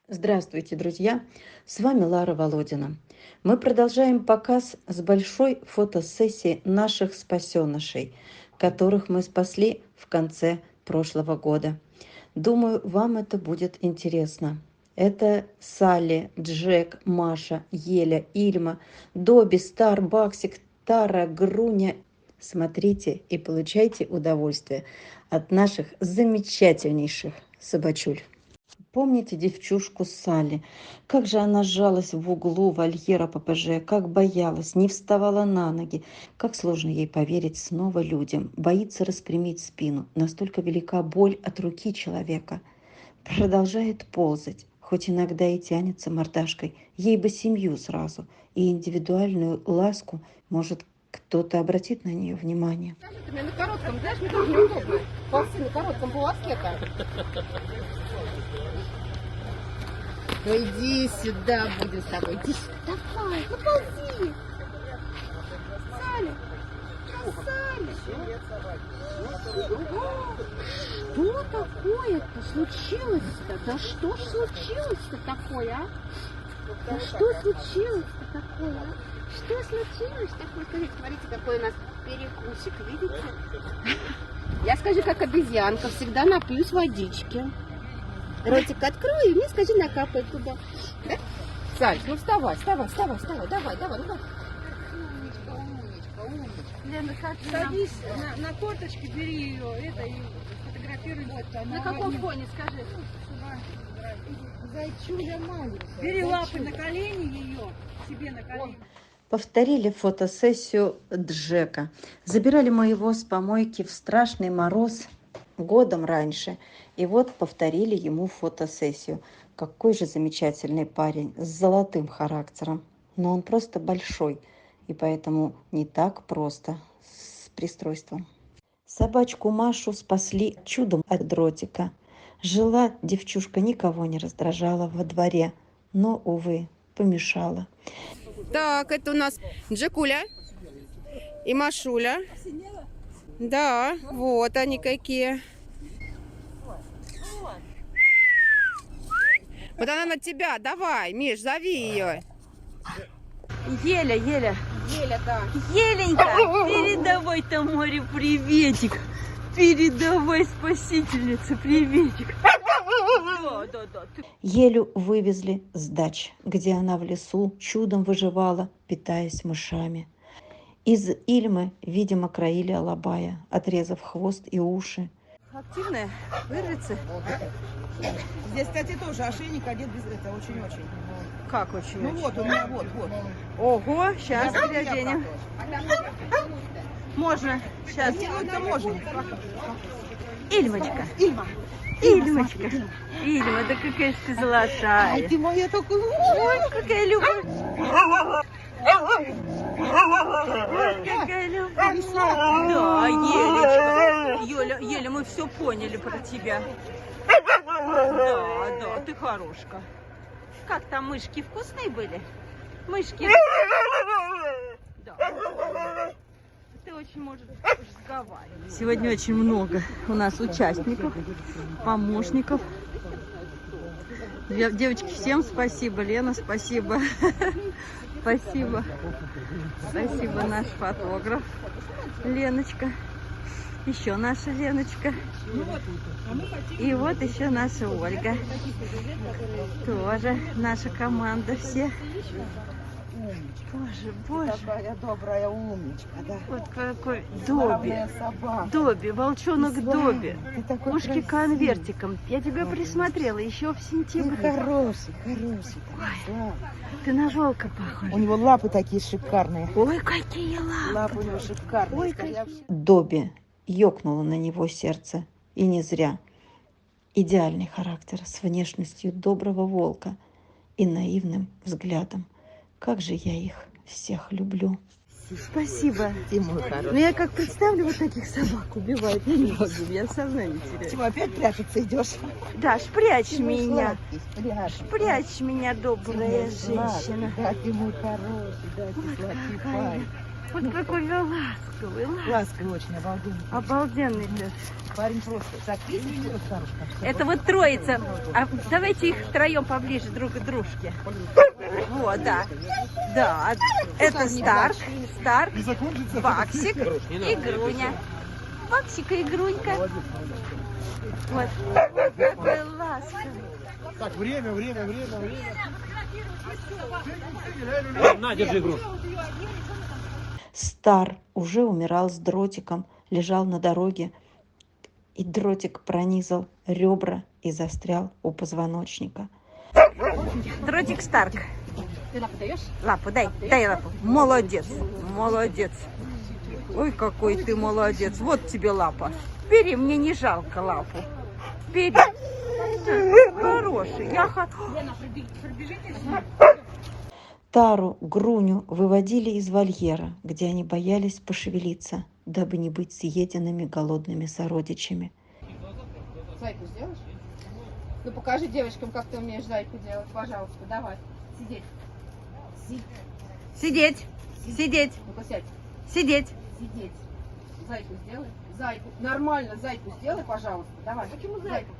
Здравствуйте, друзья! С вами Лара Володина. Мы продолжаем показ с большой фотосессии наших спасенышей, которых мы спасли в конце прошлого года. Думаю, вам это будет интересно. Это Салли, Джек, Маша, Еля, Ильма, Добби, Стар, Баксик, Тара, Груня. Смотрите и получайте удовольствие от наших замечательнейших собачуль. Помните девчушку Салли? Как же она сжалась в углу вольера ППЖ, как боялась, не вставала на ноги. Как сложно ей поверить снова людям, боится распрямить спину. Настолько велика боль от руки человека. Продолжает ползать, хоть иногда и тянется мордашкой. Ей бы семью сразу и индивидуальную ласку. Может, кто-то обратит на нее внимание. Ты мне на коротком, знаешь, мне тоже неудобно. Ползти на коротком полоске-то. Ну иди сюда, будем с тобой. Иди сюда. Давай, ну ползи. Салли. Салли. Что такое-то случилось-то? Да что ж случилось-то такое, а? Да что случилось-то такое, а? Что случилось такое? Скажите, смотрите, какой у нас перекусик, видите? Я скажу, как обезьянка, всегда напьюсь водички. Ротик открою, и мне скажи, накапай туда. Да? Саль, ну вставай, давай, ну давай. Умничка. Лена, садись на корточки, бери ее, и фотографируй. Вот, на каком фоне, скажи? Зайчуля маленькая. Бери лапы на колени ее, себе на колени. Повторили фотосессию Джека. Забирали мы его с помойки в страшный мороз годом раньше. И вот повторили ему фотосессию. Какой же замечательный парень с золотым характером. Но он просто большой, и поэтому не так просто с пристройством. Собачку Машу спасли чудом от дротика. Жила девчушка, никого не раздражала во дворе, но, увы, помешала. Так, это у нас Джекуля и Машуля. Да, вот они какие. Вот она на тебя, давай, Миш, зови ее. Еля. Еля, да. Еленька, передавай Тамаре приветик. Передавай спасительнице приветик. Да. Елю вывезли с дач, где она в лесу чудом выживала, питаясь мышами. Из Ильмы, видимо, кроили алабая, отрезав хвост и уши. Активная, вырвется. Здесь, кстати, тоже ошейник одет без этого, очень-очень. Как очень? Ну вот, у меня вот. Ого, сейчас переоденем. Можно, сейчас. Делать-то можно. Ильмочка. Ильмочка. Ильма, да какая ж ты золотая. Ай, ты моя только... Ой, какая любовь. Какая любовь. Да, Елечка. Еля, мы все поняли про тебя. Да, ты хорошка. Как там мышки вкусные были? Мышки. Да. Ты очень можешь разговаривать. Сегодня очень много у нас участников, помощников. Девочки, всем спасибо. Лена, спасибо. Спасибо. Спасибо, наш фотограф. Леночка. Еще наша Леночка. И вот еще наша Ольга. Тоже наша команда всех. Боже. Такая добрая умничка, да. Вот какой Добби. Собака. Добби, волчонок Добби. Ты такой Ушки красивый. конвертиком. Я тебя присмотрела еще в Ты сентябре. хороший. Да. Ты на волка похож. У него лапы такие шикарные. Ой, какие лапы. Лапы у него шикарные. Ой, Скажи, какие. Добби ёкнуло на него сердце, и не зря. Идеальный характер с внешностью доброго волка и наивным взглядом. Как же я их всех люблю. Спасибо. Ты мой хороший. Ну я как представлю вот таких собак убивают, я не могу, я сознание теряю. Чего, опять прятаться идешь? Да, спрячь Ты мой меня. сладкий, Спрячь меня, добрая женщина. Да, ты мой хороший, да, ты Вот сладкий какая. парень. Вот какой же ласковый, Ласковый очень, обалденный. обалденный ты. Парень просто. Так, видите, вот старушка. Это вот троица. А давайте их втроем поближе друг к дружке. Вот, да. Да, это Стар, Баксик и Груня. Баксик и Грунька. Вот. Какой ласковый. Так, время. На, держи игрушку. Стар уже умирал с дротиком, лежал на дороге, и дротик пронизал ребра и застрял у позвоночника. Дротик Старк. Ты лапу даешь? Лапу, дай лапу. Молодец, молодец. Ой, какой ты молодец. Вот тебе лапа. Бери, мне не жалко лапу. Бери. Хороший. Тару, Груню выводили из вольера, где они боялись пошевелиться, дабы не быть съеденными голодными сородичами. Зайку сделаешь? Ну покажи девочкам, как ты умеешь зайку делать. Пожалуйста, давай. Сидеть. Сидеть. Сидеть. Ну-ка сядь. Сидеть. Сидеть. Зайку сделай. Зайку. Нормально зайку сделай, пожалуйста. Давай. Почему зайку?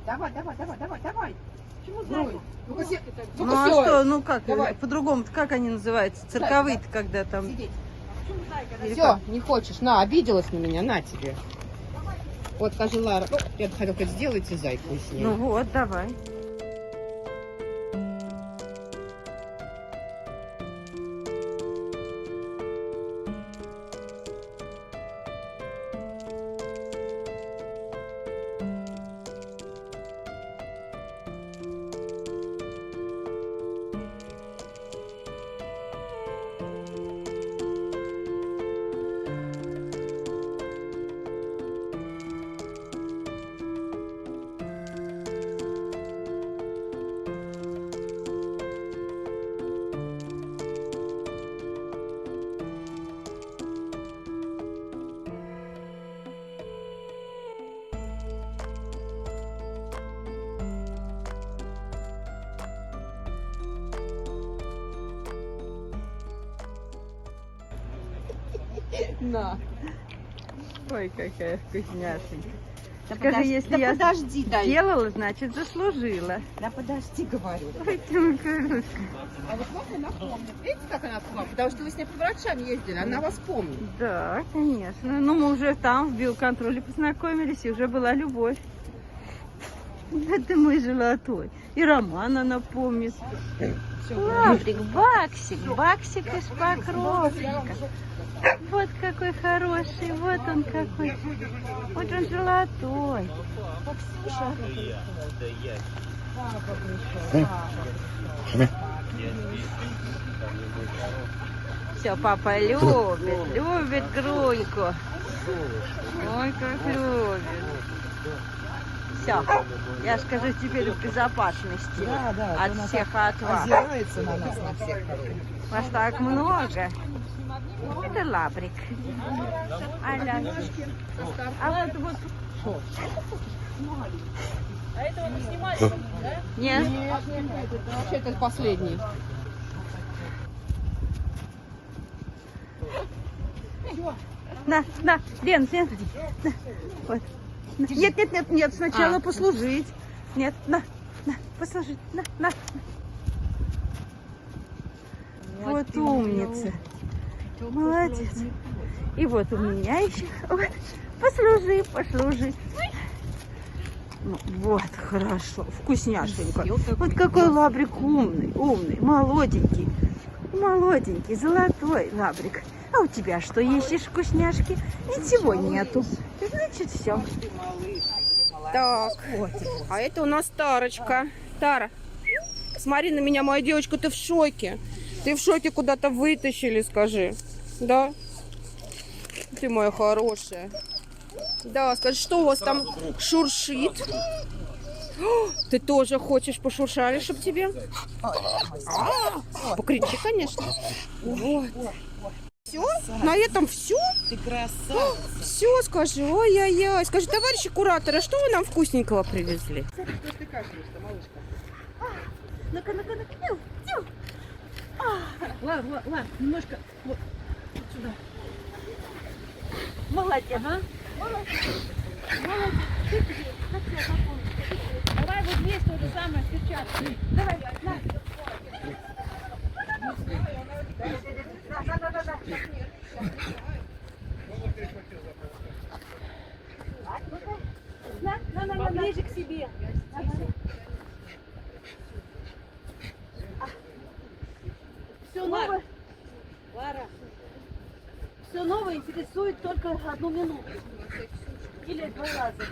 Давай. Почему зайку? Ну-ка сядь. Ну а что, ну как, по-другому, как они называются? Цирковые-то, когда там... Сидеть. Или Все, как? не хочешь. На, обиделась на меня, на тебе. Вот, скажи, Лара, ну, я хотела сказать, сделайте зайку с ней. Ну вот, давай. На. Ой, какая вкусняшенька. Да Скажи, подожди, если да я подожди, дай. сделала, значит заслужила. Да подожди, говорю. Ой, ты моя хорошая. А вот вам она помнит. Видите, как она к вам? Потому что вы с ней по врачам ездили, она вас помнит. Да, конечно. Ну, мы уже там, в биоконтроле познакомились, и уже была любовь. Да ты мой золотой. И Роман она помнит. Лаврик, Баксик из Покровника. Вот какой хороший, вот он какой. Вот он золотой. Все, папа любит Груньку. Ой, как любит. Все, я скажу, теперь в безопасности от всех и от вас. Озирается на нас, на всех. Вас так много. Это Лаврик. Аля. А вот вот. А этого не снимали, да? Нет. Это вообще это последний. На, Лен. На. Вот. Нет, сначала послужить. Нет, на, послужить, на. Вот умница. Молодец. И вот у меня еще. Вот. Послужи. Ну, вот, хорошо, вкусняшенько. Вот какой Лаврик умный, молоденький, золотой Лаврик. А у тебя что, ешь вкусняшки? Ничего нету. Значит, все. Так, а это у нас Тарочка. Тара, смотри на меня, моя девочка, ты в шоке. Ты в шоке, куда-то вытащили, скажи. Да? Ты моя хорошая. Да, скажи, что у вас там шуршит? О, ты тоже хочешь пошуршали, чтобы тебе? Покричи, конечно. Вот. Все? На этом все? Ты красавица. Все, скажи, ой-яй-яй. Скажи, товарищи кураторы, что вы нам вкусненького привезли? Ты кашляешь-то, малышка. Ну-ка. Лар, немножко. Вот. Сюда. Молодец, а? Молодец. Молодец. Ты где? Как тебя запомнить? Давай вот здесь то же самое с перчатками. Давай, на. Поближе к себе. Все новое. Лара. Все новое интересует только 1 минуту. Или 2 раза.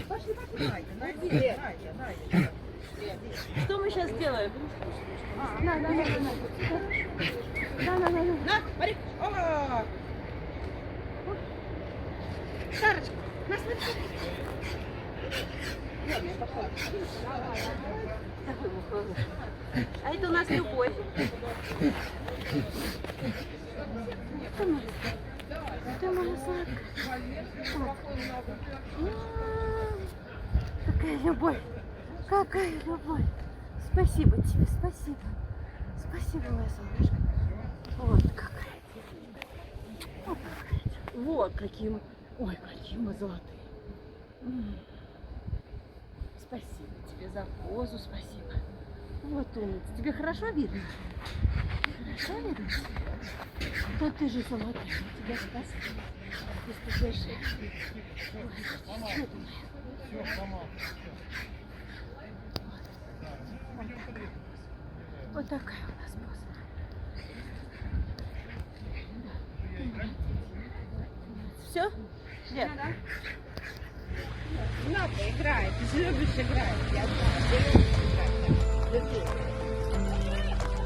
Пошли, пошли. Что мы сейчас делаем? На. На, смотри. О! Сарочка, на, смотри. А это у нас любовь. Ты моя сладкая. Какая любовь. Какая любовь. Спасибо тебе, спасибо. Спасибо, моя солнышко. Вот какая. Вот какая. Вот какие мы. Ой, какие мы золотые. Спасибо тебе за позу, спасибо. Вот умница. Тебе хорошо видно? Хорошо видно? То ты же золотая. Тебя спасибо. Ты большая. Ой, что ты моя? Вот такая у нас поза. Все? Нет. На, поиграй. Ты же любишь играть. Я знаю, ты любишь играть.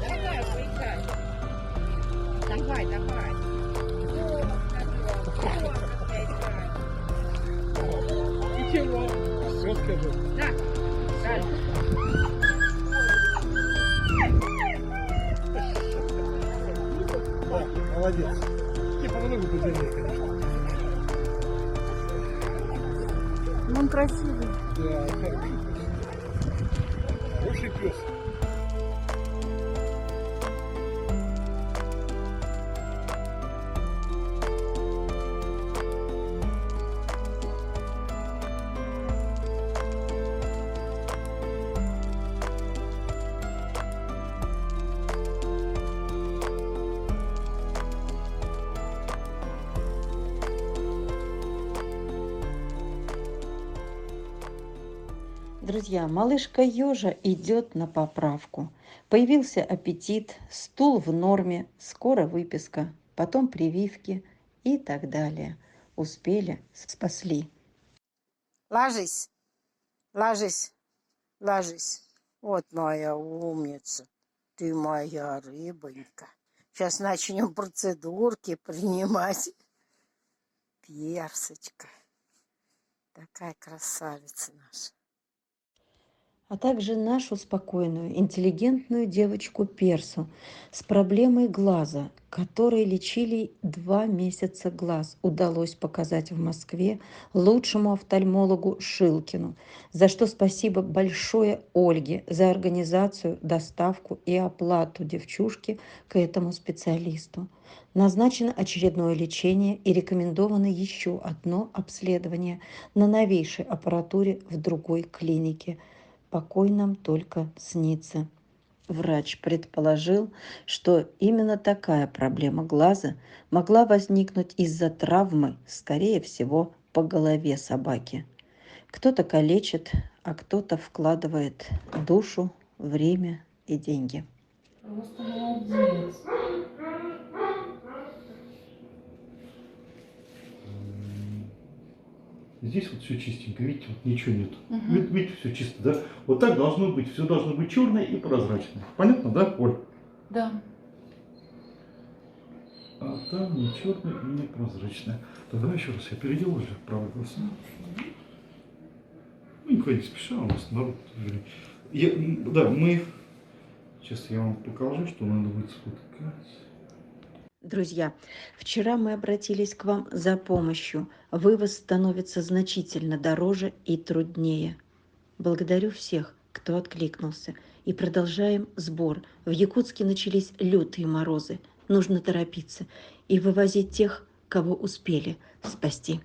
Давай, поиграй. Давай. Ничего. Все скажу. На, дальше. О, молодец. Типа много подлиннее, конечно. Он красивый. Да, хороший. Хороший пес. Друзья, малышка Ёжа идет на поправку. Появился аппетит, стул в норме, скоро выписка, потом прививки и так далее. Успели, спасли. Ложись, ложись, ложись. Вот моя умница. Ты моя рыбонька. Сейчас начнем процедурки принимать. Персочка. Такая красавица наша. А также нашу спокойную, интеллигентную девочку Персу с проблемой глаза, которой лечили 2 месяца глаз, удалось показать в Москве лучшему офтальмологу Шилкину, за что спасибо большое Ольге за организацию, доставку и оплату девчушки к этому специалисту. Назначено очередное лечение и рекомендовано еще одно обследование на новейшей аппаратуре в другой клинике. Покой нам только снится. Врач предположил, что именно такая проблема глаза могла возникнуть из-за травмы, скорее всего, по голове собаки. Кто-то калечит, а кто-то вкладывает душу, время и деньги. Просто молодец. Здесь вот все чистенько, видите, вот ничего нет. Видите, все чисто, да? Вот так должно быть, все должно быть черное и прозрачное. Понятно, да, Оль? Да. А там не черное и не прозрачное. Тогда еще раз я переделаю уже правый глаз. Ну, никуда не спеша, у нас народ. Да, мы... Сейчас я вам покажу, что надо будет сфоткать. Друзья, вчера мы обратились к вам за помощью. Вывоз становится значительно дороже и труднее. Благодарю всех, кто откликнулся. И продолжаем сбор. В Якутске начались лютые морозы. нужно торопиться и вывозить тех, кого успели спасти.